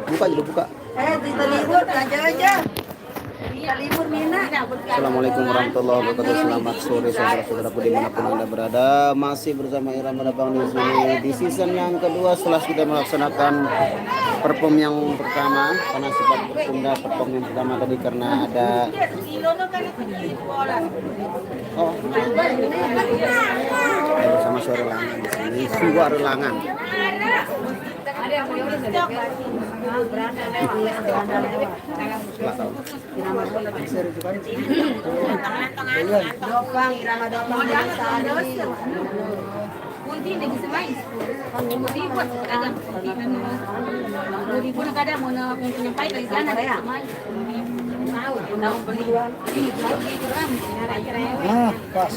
Buka dulu, buka. Kita libur aja. Kita libur Mina. Assalamualaikum warahmatullahi wabarakatuh. Selamat sore saudara-saudaraku dimanapun anda berada. Masih bersama Irama Dabang di sini di season yang kedua setelah kita melaksanakan perform yang pertama. Karena sempat tertunda perform yang pertama tadi karena ada bersama suara langan di sini. Suara langan. Dopang, Irama Dopang. Kunti lagi semain. Kunti buat agak kunti memang. Kunti pun kadang mau nyampai dari sana dari semain. Tahu beli dua. Ah, pas.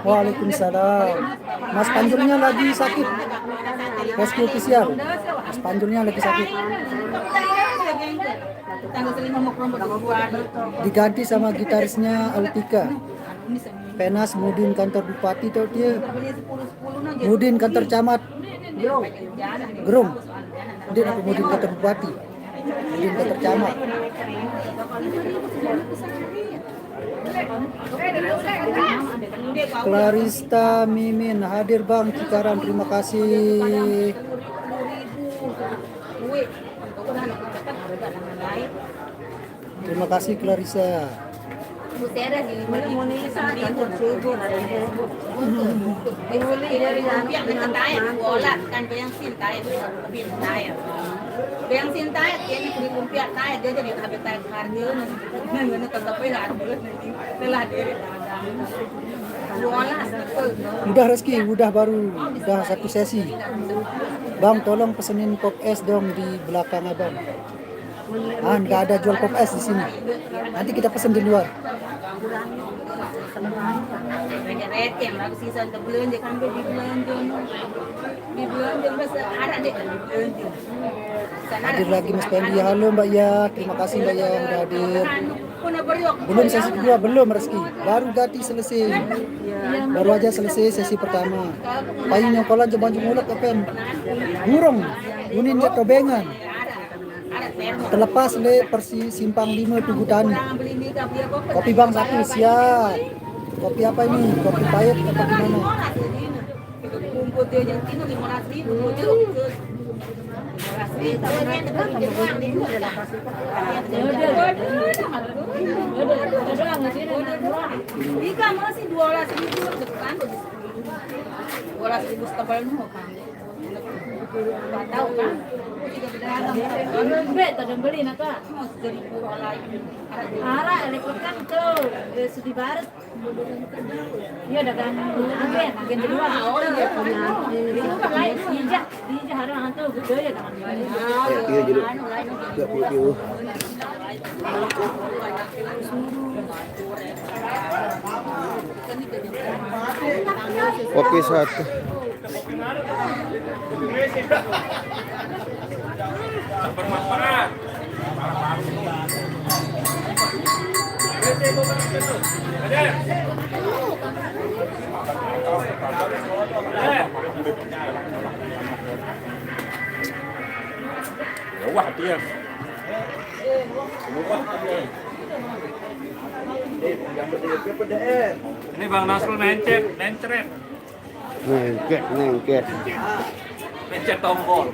Waalaikumsalam. Mas Panjurnya lagi sakit. Rescue official. Mas Panjurnya lagi sakit. Diganti sama gitarisnya Altika. Penas Mudin kantor bupati tuh dia. Mudin kantor camat. Gerung. Dia apa Mudin kantor bupati. Mudin kantor camat. Clarista Mimin hadir Bang Cikarang, terima kasih. Terima kasih Clarissa. Yang cinta dia di lumpia tanya dia jadi habitat kardio nanti tetap telah diri Udah Reski, udah baru, udah satu sesi. Bang tolong pesenin pop es dong di belakang abang. Ah, nggak ada jual pop es di sini. Nanti kita pesen di luar. yang lagu season terbulan dia kan di bulan bahasa Arab dia kan di bulan Hadir lagi Mas Pendi. Halo Mbak Ya, terima kasih Mbak Ya udah hadir. Belum sesi kedua, belum Reski. Baru ganti selesai. Baru aja selesai sesi pertama. Payung yang kolan jebang mulut kapan? Burung. Unin dia tobengan. Terlepas le Persi Simpang 5 Tugu Tani. Kopi Bang satu siap. Kopi apa ini? Kopi pahit atau gimana? Ika masih 12.000 depan 12.000 setebal mau kan. Enggak tahu kan. Tadi beli nak kak. Arah elektrik kan tuh Sudi Barat. Iya dagang agen kedua. Oh iya punya. Itu kan lain hijau harus hantu gede ya kan. Kopi satu. Bermanfaat. Wah dia. Ini Bang Nasrul nencet. Nengket. Pencet tombol.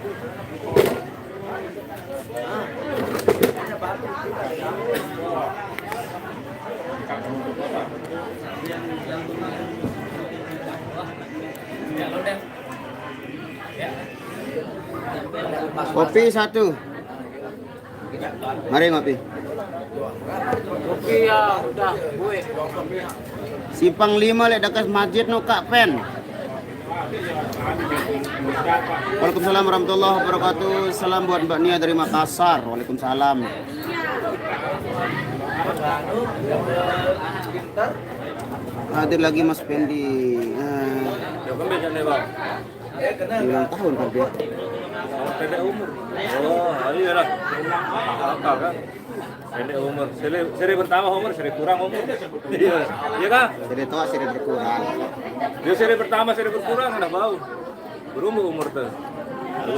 Kopi satu. Mari ngopi. Oke ya, udah gue. Simpang 5 lek dekat masjid no Kak Pen. Waalaikumsalam warahmatullahi wabarakatuh. Salam buat Mbak Nia dari Makassar. Waalaikumsalam. Hadir lagi Mas Pendi. Ya kan beda nih bang. Ulang tahun kan dia. Pendek umur. Oh, iya lah. Apa kan? Pendek umur. Seri pertama umur, seri kurang umur. Iya, iya kan? Seri tua, seri berkurang. Dia seri pertama, seri berkurang udah bau. Berumur umur tuh.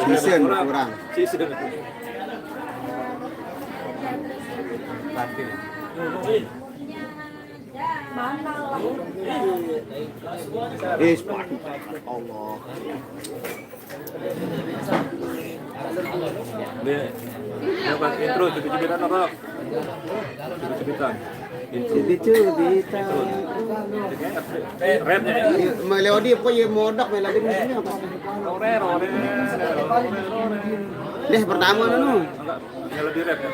Season berkurang. Season. Allah. Dapat intro cubit-cubitan apa? Cubit-cubitan. Cubit-cubitan. Rapnya ya. Melodi kok ya modak melodi musiknya apa? Deh pertama dulu. Enggak, yang lebih rap ya.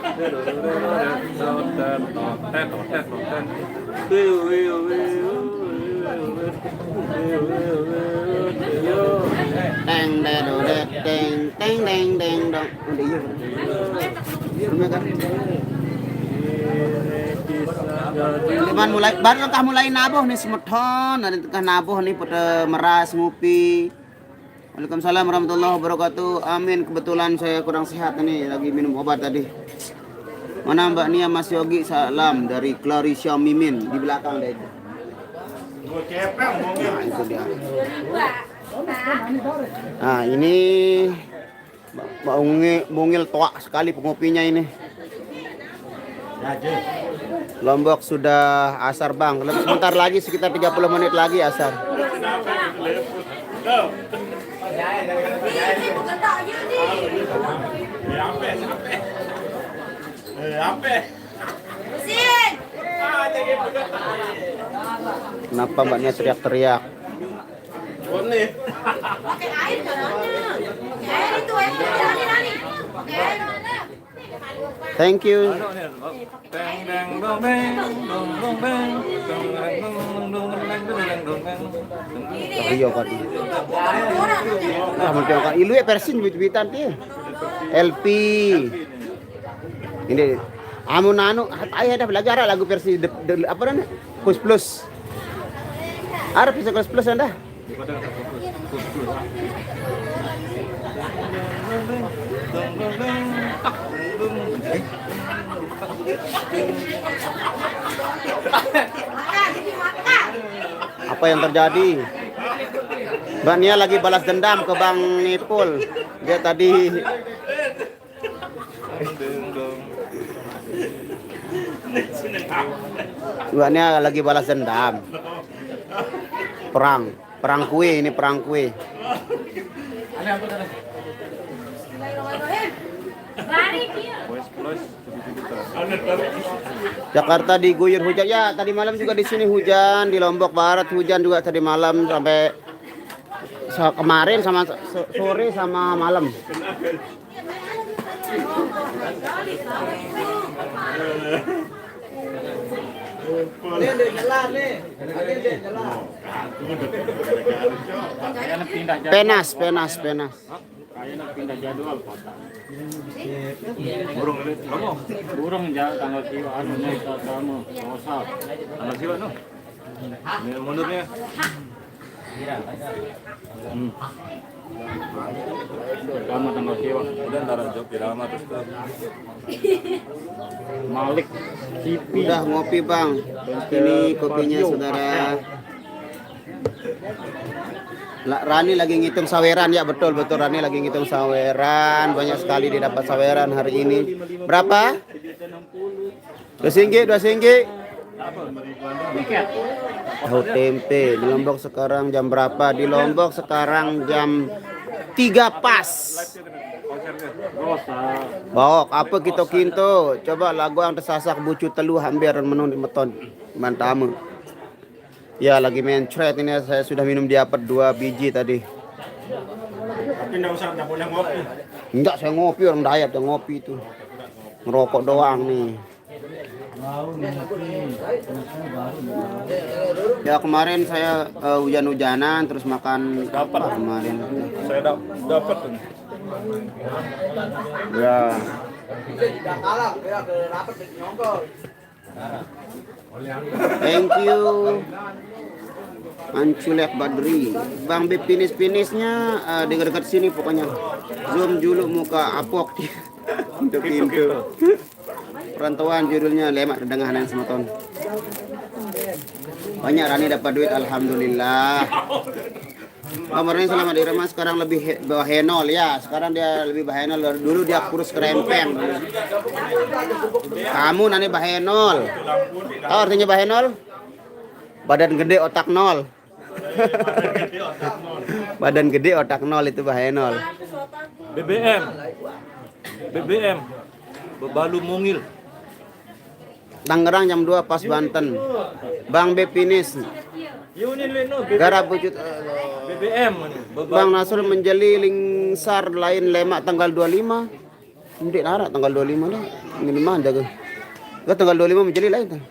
Teng dedodet teng teng deng deng dong. Udah iya. Rumah kan. Cuman mulai baru langkah mulai nabuh nih semeton, ada tengah nabuh nih pada meras ngopi. Waalaikumsalam warahmatullahi wabarakatuh. Amin. Kebetulan saya kurang sehat nih, lagi minum obat tadi. Mana Mbak Nia Mas Yogi, salam dari Clarissa Mimin di belakang deh itu. Nah, itu dia. Nah, ini bungil toak sekali pengopinya ini. Lombok sudah asar bang, sebentar lagi sekitar 30 menit lagi asar. Kenapa mbaknya teriak-teriak? Pakai air caranya. Pakai air itu Nani. Pakai air mana? Thank you. Rio kan. Ah, mau kan ilu ya persin bit-bitan dia. LP. Ini amun anu ayah dah belajar lagu versi apa namanya? Plus plus. Ada bisa plus plus anda? Apa yang terjadi? Mbak Nia lagi balas dendam ke Bang Nipul. Dia tadi Mbak Nia lagi balas dendam. Perang kue ini perang kue. Jakarta diguyur hujan ya, tadi malam juga di sini hujan, di Lombok Barat hujan juga tadi malam sampai kemarin sama sore sama malam. Penas. Pindah jadwal kota. Burung ini, kamu? Burung tanggal siwa, naik ke kamu, rosa. Tanggal siwa no? Ini mundurnya. Kamu tanggal siwa. Udah ntar jawab di lama terus ke Malik TV. Udah ngopi bang. Ini kopinya saudara. Rani lagi ngitung saweran ya, betul Rani lagi ngitung saweran, banyak sekali didapat saweran hari ini. Berapa? 2 singgih. Tahu tempe di Lombok sekarang jam berapa? Di Lombok sekarang jam 3 pas. Bawok apa kinto. Coba lagu yang tersasak bucu telu hampir menun di meton mantamu. Ya lagi main thread ini, saya sudah minum diapet 2 biji tadi. Tapi enggak boleh ngopi. Enggak, saya ngopi, orang Dayak yang ngopi itu. Ngerokok doang nih. Ya kemarin saya hujan-hujanan terus makan Dapat kemarin. Saya dapat tuh. Ya. Thank you. Anculek Badri. Bang Beb finish-finishnya dekat-dekat sini pokoknya. Zoom dulu muka apok. Untuk pintu. Perantauan judulnya lemak kedengaran semeton. Banyak Rani dapat duit alhamdulillah. Kamarnya selamat irama sekarang lebih bahenol ya. Sekarang dia lebih bahenol. Dulu dia kurus kerempeng. Kamu nani bahenol. Tahu artinya bahenol? Badan gede otak nol. Badan gede otak nol itu bahenol. BBM bebalu mungil. Tangerang jam 2 pas Banten. Bang Beb finish. Garap wujud BBM Bang Nasr menjeli lingsar lain lemak tanggal 25. Ndek nara tanggal 25 dah. Ini mah dah ke. Tanggal 25 menjeli lain tuh.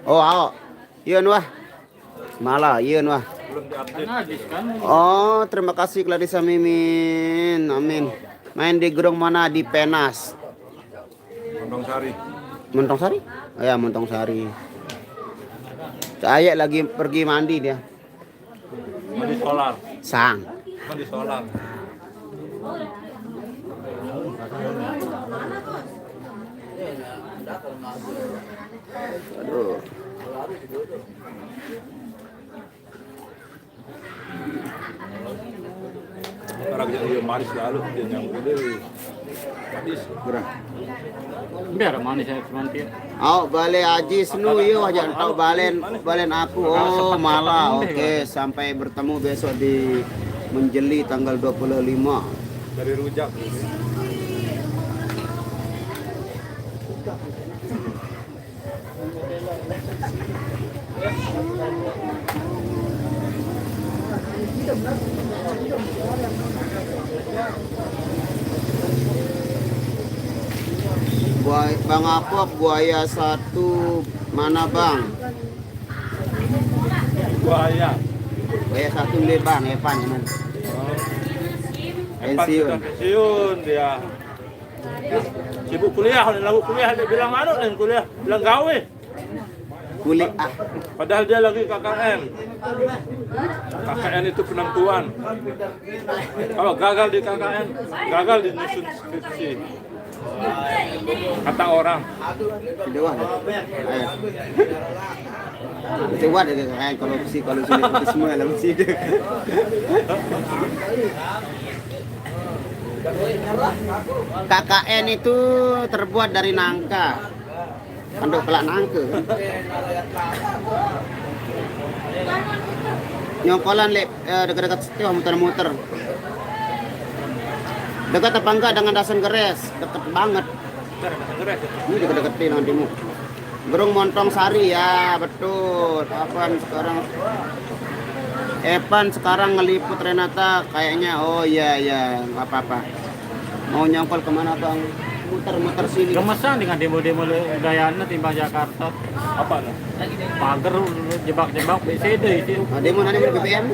Oh, ao. Ieun wah. Malah ieun wah. Oh, terima kasih Clarissa Mimin. Amin. Main di gerung mana? Di Penas. Montong Sari. Montong Sari? Oh, ya, Montong Sari. Saya lagi pergi mandi dia. Mandi solar. Sang. Mandi solar. Aduh. Orang yang manis lalu dia yang udah manis. Gerah. Biar manis ya semanti. Oh, balik Ajis nu yuk aja tahu balen aku. Oh, malah. Oke, sampai bertemu besok di Menjeli tanggal 25. Dari rujak. Bang Apok buaya 1 mana Bang? Buaya. Buaya 1 beli Bang, Evan man. Pensiun. Pensiun dia. Sibuk kuliah, lalu kuliah dia bilang anu dan kuliah bilang gawe. Kuliah. Padahal dia lagi KKN. KKN itu penentuan. Kalau gagal di KKN, gagal di nyusun skripsi. Kata orang. Dewa. Ayo. Dewa deh kayak korupsi kalau sudah itu semua dalam sini. KKN itu terbuat dari nangka. Anduk pelak nangka. Nyongkolan dekat-dekat situ muter-muter. Dekat apa enggak dengan Dasan Geres? Dekat banget. Ini dekat-dekat nantimu. Gerung Montong Sari ya, betul. Evan sekarang ngeliput Renata kayaknya. Oh iya iya, nggak apa-apa. Mau nyongkol kemana Bang? Muter-muter sini. Gemesan dengan demo-demo gayana timbang Jakarta. Apa nih? Pagar jebak-jebak BCD itu. Nah, demo nanti BBM.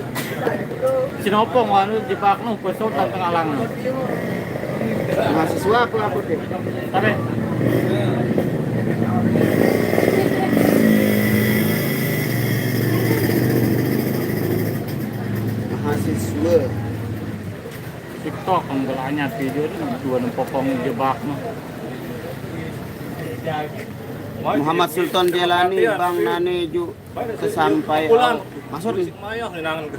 Sinopong anu jebak nu pesot tengah alang. Mahasiswa apa deh? Tapi mahasiswa. TikTok belanya video itu dua nempokong jebak nu. Muhammad Sultan Jelani, Bang Nane Ju kesampai. Maksud Mayah ninangan.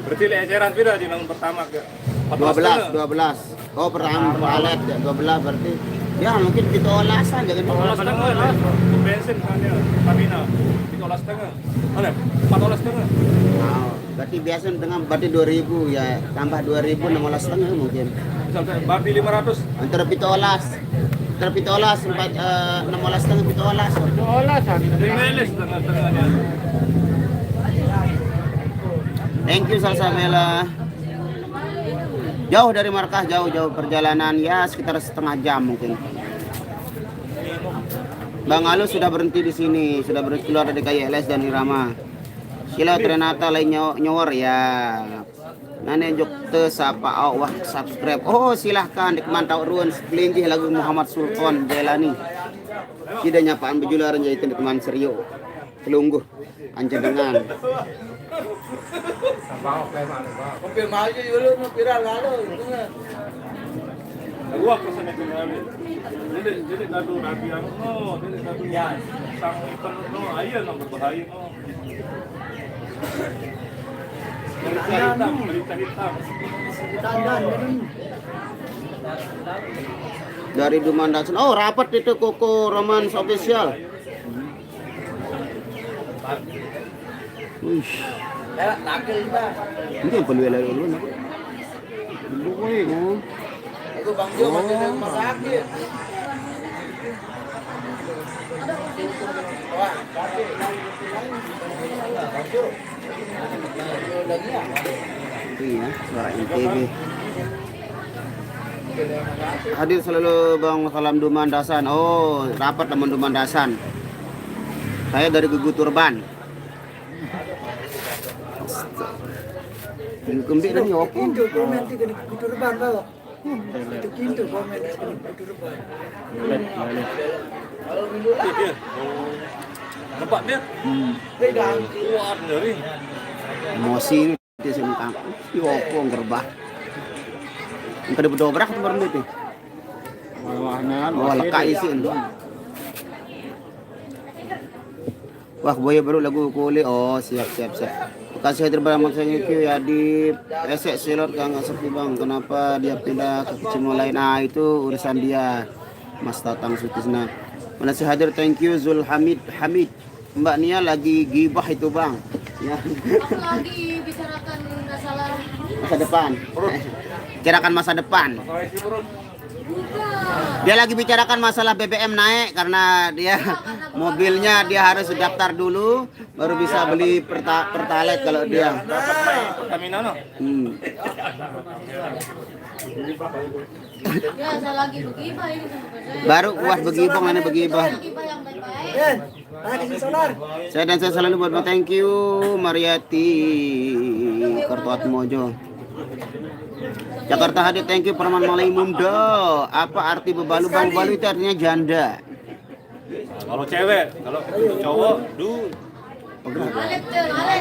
Berarti eceran pira di nang pertama ke 12. Oh, pertama alat ya 12 berarti. Ya mungkin kita olah saja kan. 14 setengah lah. Bensin kan dia. Tamina. 14 setengah. Mana? 14 setengah. Nah, berarti biasa dengan berarti 2000 ya, tambah 2000 16 setengah mungkin. Misalnya babi 500. Antara pitolas 16 setengah pitolas. olah sakit. Meles setengah-setengahnya. Thank you Salsamela. Jauh dari markah, jauh perjalanan ya sekitar setengah jam mungkin. Bang Alus sudah berhenti di sini, sudah berhenti keluar dari KYLS dan Irama. Sila Renata lainnya nyower ya. Nane jokte sapa wah subscribe. Oh silahkan dikmantau ruan selinggih lagu Muhammad Sultan Jelani. Tidak nyapaan bejularan jadi teman serio. Kelungguh. Anjir dengan. Gua kesana kembali. Jadi kado nabi anu no, jadi kado sang ikan no, ayo no berbahaya no. Berita hitam. Dari Dumandasan. Oh, rapat itu Koko Romans official. Wih. Ini yang perlu lagi dulu nak. Dulu oh. Itu Bang Jo masih di rumah sakit. Iya, suara NTV. Hadir selalu Bang Salam Dumandasan. Oh, rapat teman Dumandasan. Saya dari Gugu Turban. Kembali dan nyokong. Kintu komen di Turban bawa. Itu kintu komen di Turban. Dia. Nampak dia? Pegang. Kuat dari. Emosi itu sengkang. Nyokong gerbah. Yang kada berdobrak tu baru itu. Wah-wahnya kan. Oh, lekat isi itu. Wah, boya baru lagu kulit. Oh, siap. Terima kasih hadir banyak saya ya di resek silot Kang Sepi Bang. Kenapa dia pindah ke kecil lain? Ah, itu urusan dia. Mas Tatang Sutisna. Mana sih hadir, thank you Zul Hamid. Mbak Nia lagi gibah itu Bang. Ya. Aku lagi bicarakan masalah Masa depan. Bicarakan masa depan. Dia lagi bicarakan masalah BBM naik karena dia mobilnya dia harus daftar dulu baru bisa beli pertalite kalau dia. Dapat naik Pertamina no. ya saya lagi begibah ini sama saya. Baru kuat begibong ini begibah. Begibah yang baik-baik. Kasih solar. Saya selalu buat thank you Mariati Kartoatmojo. Jakarta hadir, thank you Perman Malai Mundo. Apa arti bebalu Bang? Bebalu itu artinya janda. Kalau cewek, kalau cowok,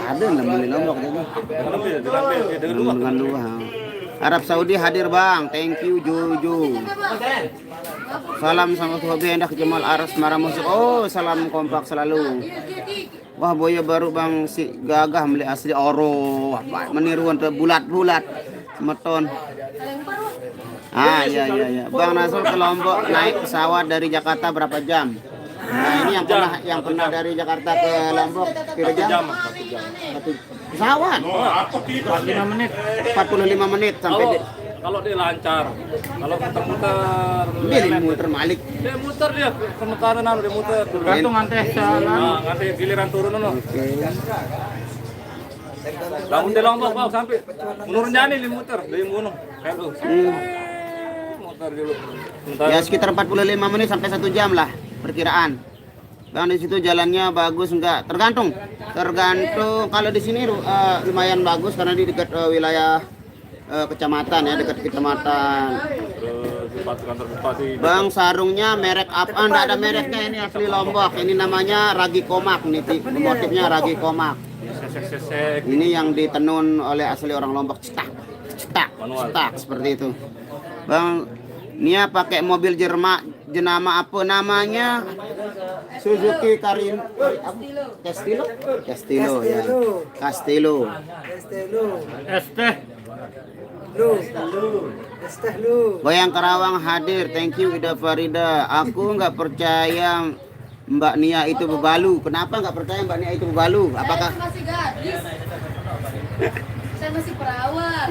Ada yang beli lombok itu. dengan Dengan dua. Arab Saudi hadir Bang, thank you Juju. Salam sama hobi hendak Jamal Aras Marah Musik. Oh, salam kompak selalu. Wah, boya baru Bang si gagah beli asli oro. Apa meniruan bulat-bulat. Meton. Ah, iya. Bang Nasrul ke Lombok naik pesawat dari Jakarta berapa jam? Nah, ini yang pernah dari Jakarta ke Lombok berapa jam? 1 pesawat. 45 menit. 45 menit sampai kalau dia lancar, kalau muter-muter, dia muter balik. dia muter dia kemekaran dia muter. Tergantung nanti jalan. Nah, nanti giliran turun no. Bangun di Lombok bang sampai menurun jani dia muter dari gunung kayak tuh. Muter dulu. Ya sekitar 45 menit sampai 1 jam lah perkiraan. Bang di situ jalannya bagus enggak? Tergantung kalau di sini lumayan bagus karena di dekat wilayah kecamatan ya, dekat kecamatan. Terus kantor bupati. Bang sarungnya merek apa? Enggak ada mereknya, ini asli Lombok. Ini namanya ragi komak nih, motifnya ragi komak. Sesek. Ini yang ditenun oleh asli orang Lombok, cetak seperti itu. Bang Nia pakai mobil jenama apa namanya? Suzuki Castello ya. Castello. Bayang Karawang hadir, thank you Ida Farida. Aku nggak percaya Mbak Nia itu bebalu. Kenapa nggak percaya Mbak Nia itu bebalu? Apakah? Saya masih gadis. Saya masih perawat.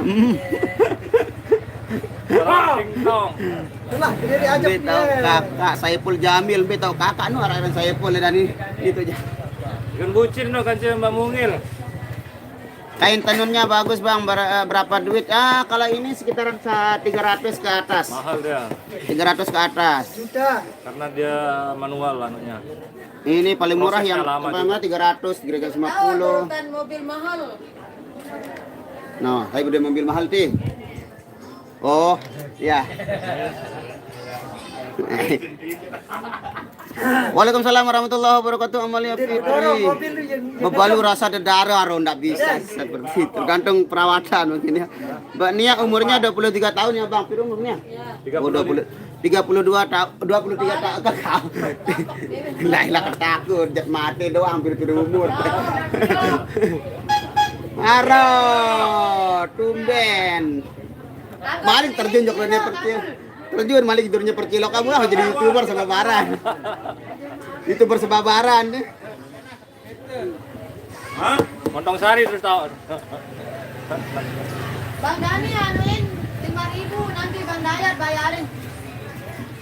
Itulah, jadi diajak Be tahu kakak Saiful Jamil, be tahu kakak nu arah Saiful dan itu aja. Kan bucin no kan Mbak Mungil. Kain tenunnya bagus Bang, berapa duit? Ah, kalau ini sekitaran 300 ke atas. Mahal dia. 300 ke atas. Sudah. Karena dia manual anunya. Ini paling murah Prosesnya yang lama pertama 300, 350. Urutan mobil mahal. Nah, saya udah mobil mahal ti. Oh, ya. Waalaikumsalam warahmatullahi wabarakatuh. Amalia Fitri. Bebalu rasa dedara ndak bisa seperti itu. Tergantung perawatan mungkin ya. Mbak Nia umurnya 23 tahun ya Bang. Piro umurnya? 32 tahun, 23 tahun kakak. Lah takut mati doang hampir umur. Aro, tumben. Maling terjun joknya percil. Terjun maling tidurnya percil. Kamu lah jadi YouTuber sebabaran. YouTuber sebabaran. Hah? Montong sari terus tahu. Bang Dani anuin 5.000 nanti Bang Dayat bayarin.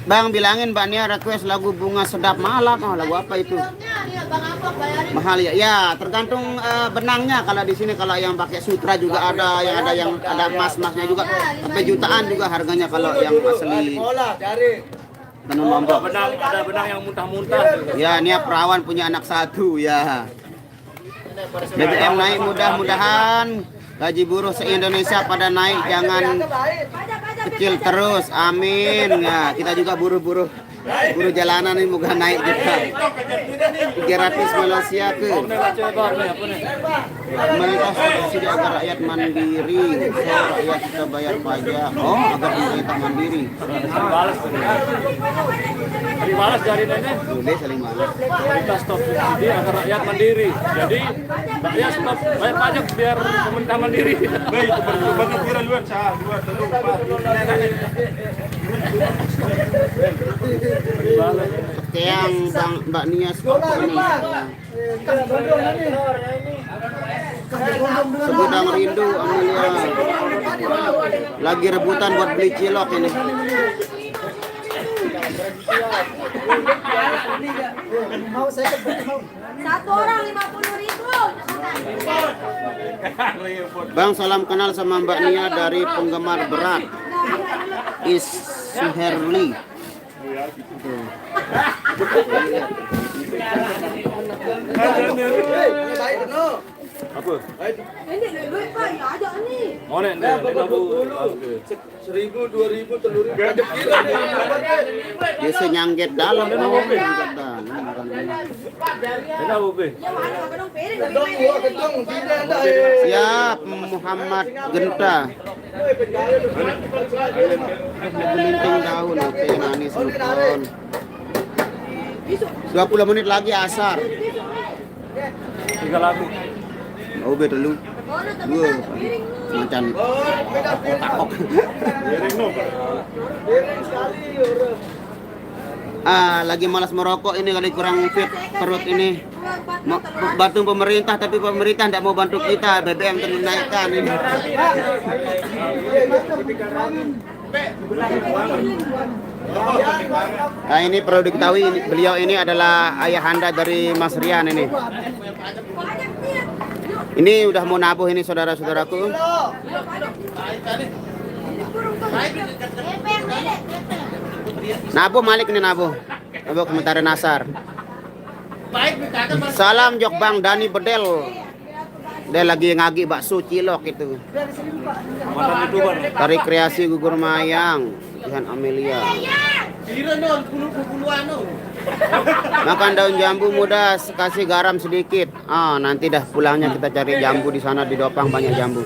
Bang bilangin Mbak Nia request lagu Bunga Sedap Malam. Oh, lagu apa itu? Pilotnya dia Bang Apok bayarin. Mahal ya. Ya, tergantung benangnya. Kalau di sini kalau yang pakai sutra juga ada, yang ada emas-emasnya juga. Sampai jutaan juga harganya kalau yang asli. Tenun Lombok. Ada benang yang muntah-muntah. Ya, Nia perawan punya anak satu ya. BBM naik mudah-mudahan gaji buruh se-Indonesia pada naik, jangan kecil terus, amin ya. Kita juga buruh jalanan ini moga naik juga. 300 Malaysia ke pemerintah subsidi agar rakyat mandiri, rakyat kita bayar pajak. Oh, agar pemerintah mandiri. Dibalas dari nenek. Boleh saling balas. Kita stop subsidi agar rakyat mandiri. Jadi rakyat stop bayar pajak biar pemerintah mandiri. Baik, bantu pikiran luar sah, luar telur. Yang Mbak Nia ini. Segudang rindu Amelia. Lagi rebutan buat beli cilok ini. Mau saya Satu orang 50.000. Bang, salam kenal sama Mbak Nia dari penggemar berat. Is Suherli. Apa? Ini duit Pak, ya ada nih. Oh, nek aku 1.000, 2.000, 3.000. Biasa nyangget dalam, nyangget dalam. Kenapa, Be? Ya mana kadang piring. Siap, Muhammad Genta. Gelinting daun, oke, manis Lukon. 20 menit lagi asar. 3 lagu. Oh, beda lu. Dua. Macan. Lagi malas merokok ini kali kurang fit perut ini. Bantu pemerintah tapi pemerintah tidak mau bantu kita. BBM terus dinaikkan ini. Nah, ini perlu diketahui beliau ini adalah ayahanda dari Mas Rian ini. Ini udah mau nabuh ini saudara-saudaraku. Nabuh Malik ini nabuh. Nabuh komentar Nasar. Salam Jok Bang Dani Bedel. Dia lagi ngagi bakso cilok itu. Tarik kreasi gugur mayang. Tuhan Amelia. Makan daun jambu muda, kasih garam sedikit. Nanti dah pulangnya kita cari jambu di sana di Dopang banyak jambu.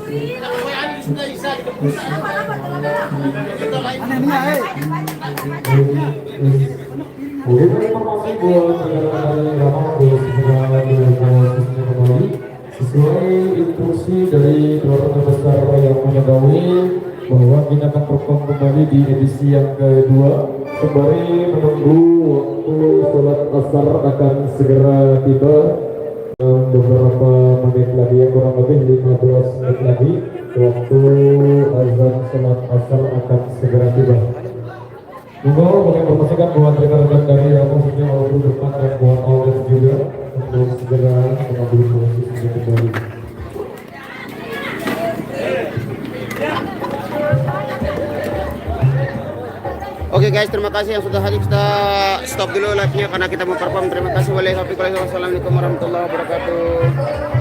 Sesuai instruksi dari keluarga besar yang menyegawai bahwa kita akan perform kembali di edisi yang kedua. Sembari menunggu waktu sholat asar akan segera tiba dalam beberapa menit lagi, ya kurang lebih 15 menit lagi waktu azan sholat asar akan segera tiba. Juga kami informasikan bahwa rekan-rekan dari yang khususnya Aulu depan dan buat Aulus juga untuk segera mengambil posisi kembali. Oke guys, terima kasih yang sudah hadir. Kita stop dulu live-nya karena kita mau perform. Terima kasih. Wassalamualaikum warahmatullahi wabarakatuh.